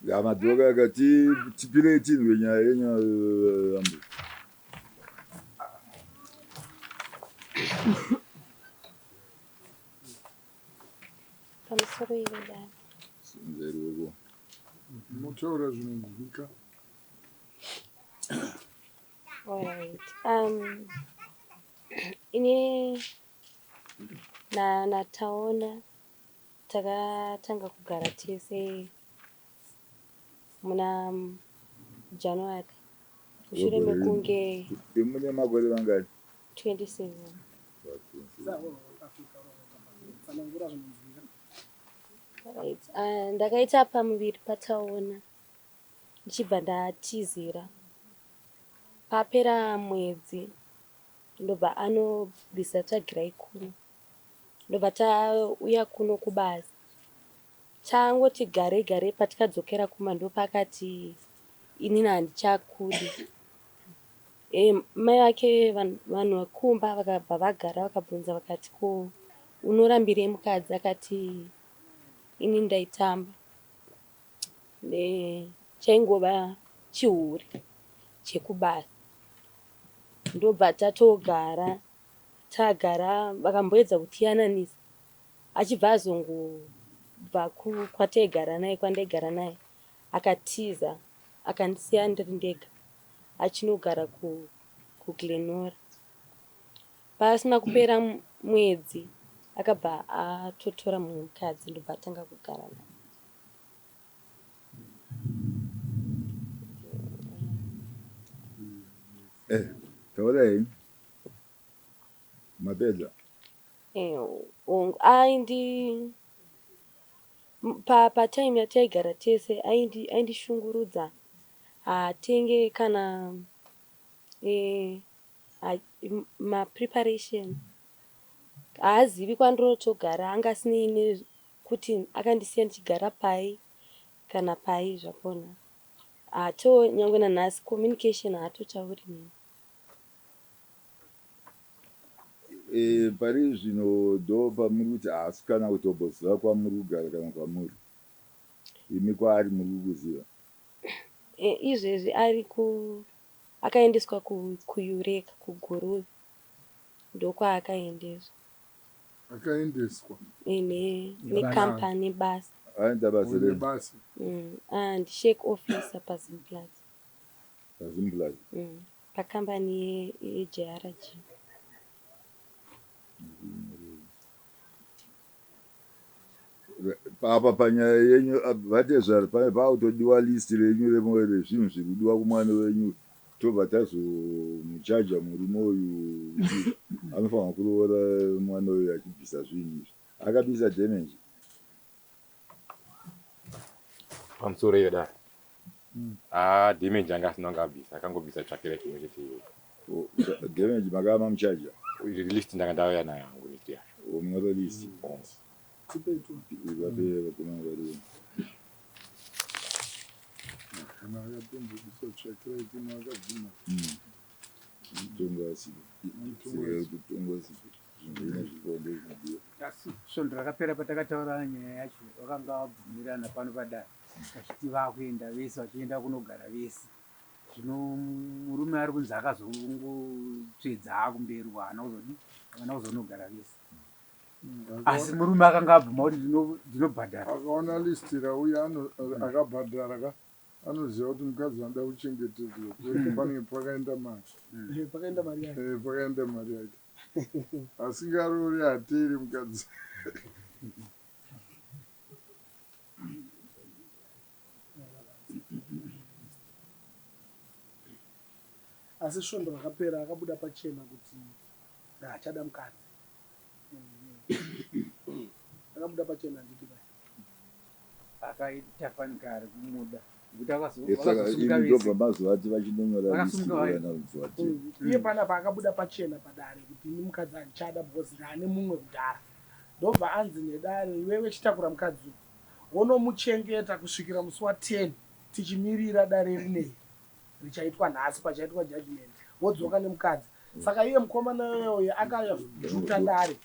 Yamadzoka akati tipire chinhu nyaya yenyu pamusoro ivedana sinzeriweko motaura zvinonzwika. alright ine nataona takatanga kugara tese muna January mushure mekunge mune makore mangani 27 right. Ndakaita pamuviri pataona ndichibva ndatizira papera mwedzi ndobva anobvisa tsvagirai kuno ndobva tauya kuno kubazi tangoti gare gare patikadzokera kuma ndopakati inini handichakudi mai vake vanhu vekumba vakabva vagara vakabvunza vakati ko unorambirei mukadzi akati ini ndaitamba chaingova chihuri chekubasa ndobva tagara vakamboedza kutiyananisa achibva azongobva kwataigara naye kwandaigara naye akatiza akandisiya ndiri ndega achinogara kuGlenora. Pasina kupera mwedzi akabva atotora mumwe mukadzi ndobva atanga kugara naye. Taurai mapedza aindi patime yataigara tese aindishungurudza hatenge kana mapreparation haazivi kwandinotogara angasinei kuti akandisiya ndichigara pai kana pai zvakona hato nyangwe nanhasi communication haatotauri neni. Pari zvino ndo pamuri kuti haasi kana kutomboziva kwamuri kugara kana kwamuri imi kwaari muri kuziva izvezvi ari akaendeswa kuEureka kuGuruve ndokwaakaendeswa akaendeswa nekambani basa aenda basa ndishek officer paZimplaza pakambani yeJRG. apa panyaya yenyu vatezvari pautodiwa listi renyu rezvinhu zviri kudiwa kumwana wenyu tobva tazomuchaja murume uyu anofanira kuroora mwana uyu achibvisa zvinhu izvi akabvisa damage pamusoro iyo da damage anga asina kungabvisa akangobvisa tsvakira chimwe chete iyoyo damage makava mamuchaja list ndanga ndauya nayo hangu list yacho munore list vapera kunavari kana akatombobvisa tsvakira ikuna akadzima tongasi zvimwe zvikonde zvinodiwa asi svondo rakapera patakataura nyaya yacho vakanga vabvumirana pano padare vachiti vakuenda vese vachienda kunogara vese zvino murume ari kunzi akazongotsvedza kumberi haana kuzonogara vese asi murume akanga abvuma kuti ndinobhadhara akaona listi rauya akabhadhara anoziva kuti mukadzi anoda kuchengetedzwa panenge pakaenda mari yake asingarori hateri mukadzi asi svondo rakapera akabuda pachena kuti haachada mukadzi akabuda pachena nditi akaita fanika ari kumuda ndobva mazuva ati vachinonyora iye panapa akabuda pachena padare kuti ini mukadzi handichada because ndane mumwe kudhara ndobva anzi nedare iwewe chitakura mukadzi wonomuchengeta kusvikira musi wa10 tichimirira dare rinei richaitwa nhasi pachaitwa judgment wodzoka nemukadzi saka iye mukomana yoyo akajuta dare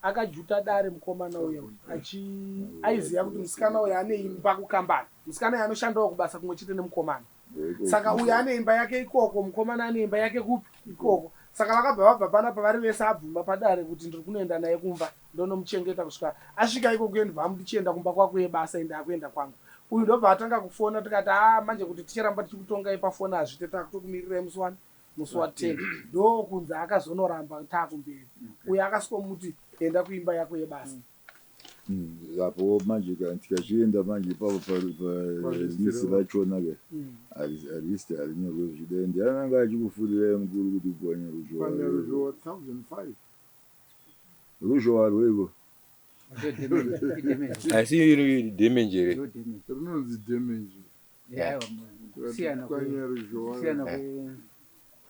akajuta dare mukomana uya aiziva kuti musikana uya ane imba kukambani, musikana uya anoshandawo kubasa kumwe chete nemukomana. Saka uya ane imba yake ikoko, mukomana ane imba yake kupi ikoko. Saka vakabva vabva panapa vari vese abvuma padare kuti ndiri kunoenda naye kumba ndonomuchengeta kusvika asvika ikoko endibva ndichienda kumba kwako yebasa ende akuenda kwangu. Uyu ndobva atanga kufona tikati manje kuti tichiramba tichikutongai pafoni hazvite takutokumirirai musi wa10 ndokunzi akazonoramba taakumberi. Uyu akasikomuti enda kuimba yako yebasa. Apo manje tikachienda manje ipapo parisi rachona ke aristi arinyorwe zvidende ananga achikufurirai mukuru kuti upwanya ruzhowa 1005 ruzhowa rwego asi iri damage rinonzi damage kwanya ruzhowa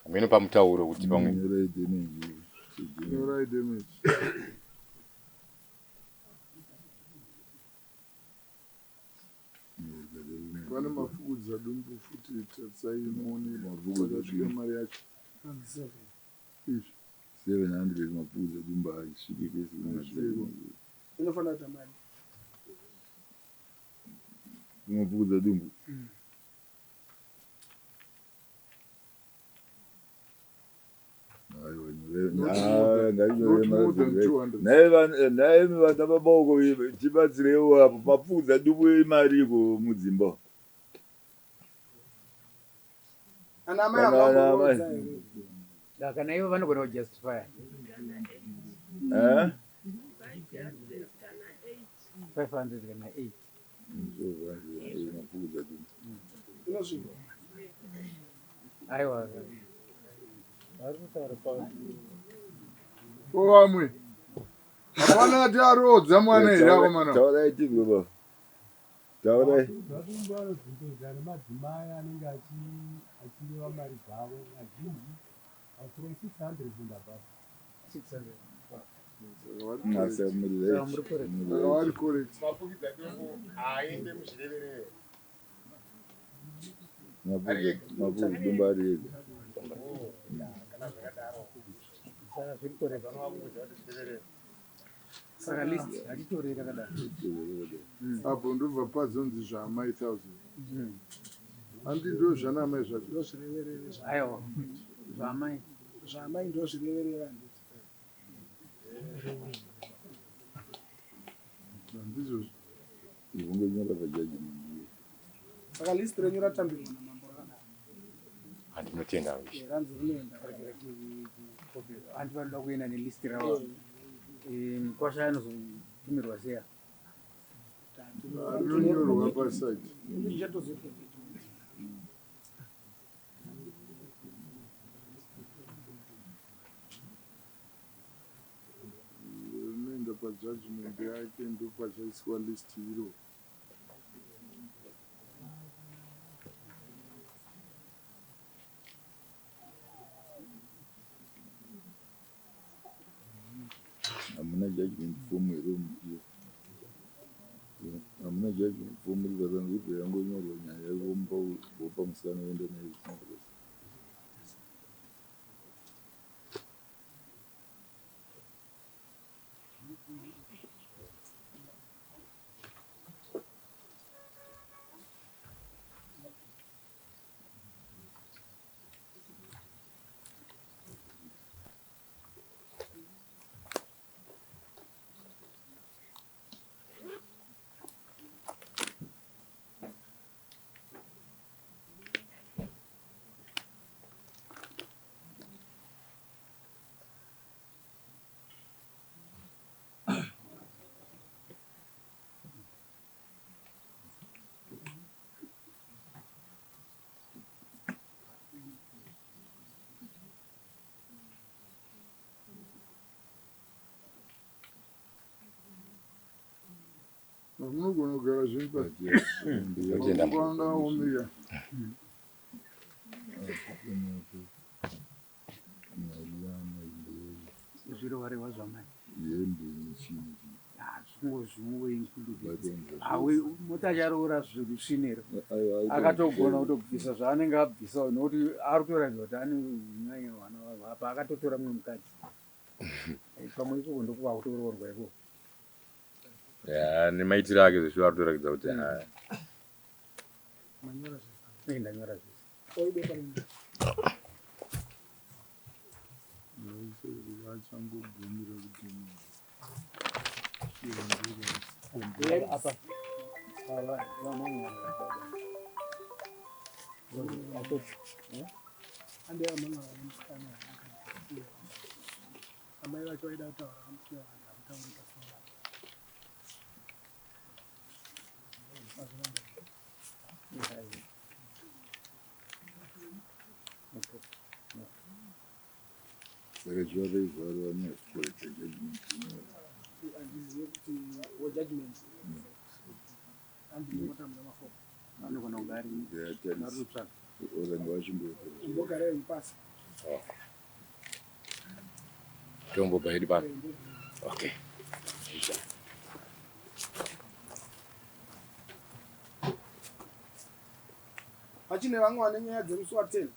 ameno pamutauro kuti pamwe nyorai damage pane mafukudza dumbu futi tatsai muone mafukudza mari yacho 700 mafukudza dumbu asvike pesi inofanira kuita mari mafukudza dumbu naye vana vamaoko tibatsirewo apo mafukudza dumbu emariko mudzimba kana ivo vanogona kujustifya 500 kana 8 mafukudza dumbu aiwa vamwe hapana ati arodza mwana here akomana taurai tigova taurai madzimai anenge achireva mari dzavo azhinji from 600 kuenda basa 600 correct mafukudza dumbu ari ega saka list hatitorera kadaro apo ndobva padzonzi zvaamai 1000 handi ndo zvanamai zvacho ndozvireverere aiwa zvaamai ndozvireverera handizvo ivongonyora pajaji saka list renyu ratambirwa namambo rakadaro handinotenda ranzi rinoenda handivanoda kuenda nelist ravo kwasha anozotumirwa seya rinonyorwa pasaiti rinoenda pajudgment yake ndopachaiswa list iro hamuna judgment form here hamuna judgment form rikatanga kuti yangonyorwa nyaya vopa musikana oenda naye munogona kugara zvinhu pakwanga omira zvirovarehwa zvamai hembe nechini mota acharoora zvekusviniro akatogona kutobvisa zvaanenge abvisa nokuti ari kutoratidza kuti ane nyanya hwana apa akatotora mumwe mukadzi pamwe iko ndokuva kutororwa iko ya nemaitiro ake zveshuwa aritoratidza kuti manyora zvese ndanyora zvese oide parinda vachangogumira kuti apa vamanyora andea manyora nemusikana amai vacho vaida kutaura kamusiya vanhu havatauri pasina saka chivaveivharwa nezvikoro chejudgment handizive kuti wojudgment handinotamura mafoko anogona kunge ari marutsvaga oranga vachimboita imbogarai pasi tombobva iri pano okay vachine vamwe vane nyaya dzemusi wa 10